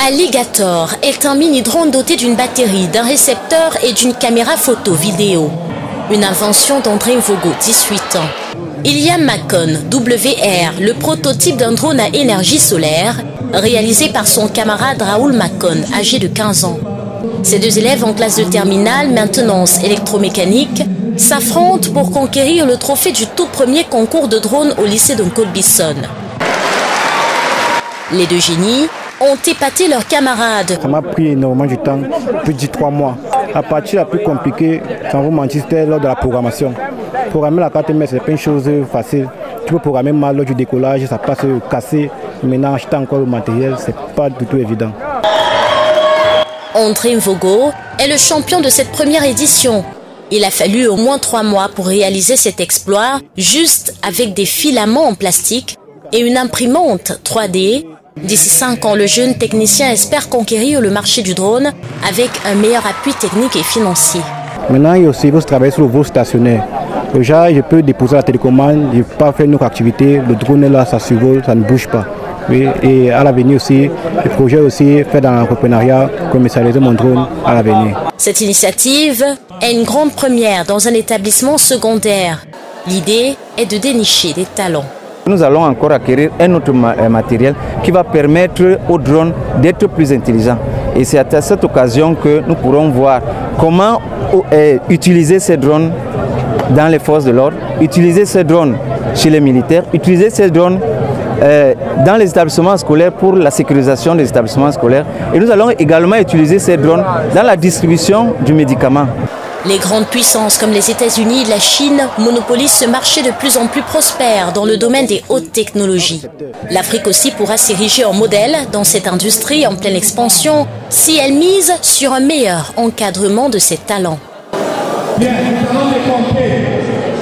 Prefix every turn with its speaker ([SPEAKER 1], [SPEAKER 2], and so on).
[SPEAKER 1] Alligator est un mini-drone doté d'une batterie, d'un récepteur et d'une caméra photo-vidéo. Une invention d'André Mvogo, 18 ans. Iliam Makon, WR, le prototype d'un drone à énergie solaire, réalisé par son camarade Raoul Makon, âgé de 15 ans. Ces deux élèves en classe de terminale, maintenance électromécanique, s'affrontent pour conquérir le trophée du tout premier concours de drone au lycée de Nkolbison. Les deux génies ont épaté leurs camarades.
[SPEAKER 2] Ça m'a pris énormément de temps, plus de 3 mois. La partie la plus compliquée, sans vous mentir, c'était lors de la programmation. Programmer la carte mère, c'est pas une chose facile. Tu peux programmer mal lors du décollage, ça passe cassé. Maintenant, acheter encore le matériel, c'est pas du tout évident.
[SPEAKER 1] André Mvogo est le champion de cette première édition. Il a fallu au moins 3 mois pour réaliser cet exploit, juste avec des filaments en plastique et une imprimante 3D. D'ici 5 ans, le jeune technicien espère conquérir le marché du drone avec un meilleur appui technique et financier.
[SPEAKER 2] Maintenant, il faut travailler sur le vol stationnaire. Déjà, je peux déposer la télécommande, je peux pas faire notre activité. Le drone est là, ça survole, ça ne bouge pas. Oui, et à l'avenir aussi, le projet aussi fait dans l'entrepreneuriat, commercialiser mon drone à l'avenir.
[SPEAKER 1] Cette initiative est une grande première dans un établissement secondaire. L'idée est de dénicher des talents.
[SPEAKER 3] Nous allons encore acquérir un autre matériel qui va permettre aux drones d'être plus intelligents. Et c'est à cette occasion que nous pourrons voir comment utiliser ces drones dans les forces de l'ordre, utiliser ces drones chez les militaires, utiliser ces drones dans les établissements scolaires pour la sécurisation des établissements scolaires. Et nous allons également utiliser ces drones dans la distribution du médicament.
[SPEAKER 1] Les grandes puissances comme les États-Unis et la Chine monopolisent ce marché de plus en plus prospère dans le domaine des hautes technologies. L'Afrique aussi pourra s'ériger en modèle dans cette industrie en pleine expansion si elle mise sur un meilleur encadrement de ses talents.